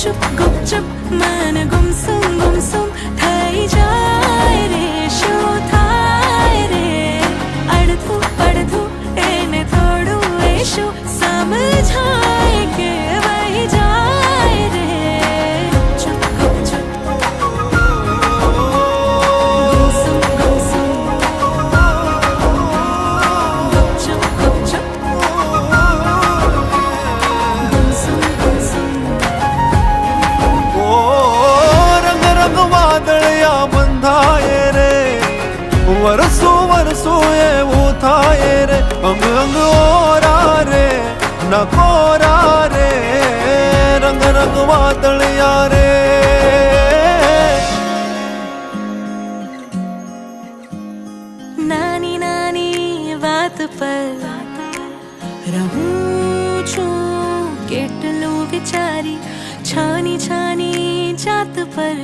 ગુપચુપ મન ગુમસુમ થઈ જાય રે શું થાય રે અડધું એને થોડું એ શું સમજાય કે વહી જાય રે ગુપચુપ ગુમસુમ ગુપચુપ વરસો વરસો એવું થાય રે અંગ અંગ ઓરા રે ન કોરા રે રંગ રંગ વાદળિયા રે નાની નાની વાત પર રહું છું કેટલું વિચારી છાની છાની જાત પર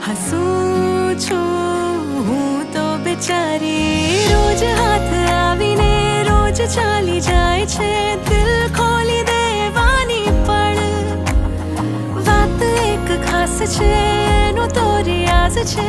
હસું છું હું તો બેચારી રોજ હાથ આવીને રોજ ચાલી જાય છે દિલ ખોલી દેવાની પણ વાત એક ખાસ છે એનો તો રિયાઝ છે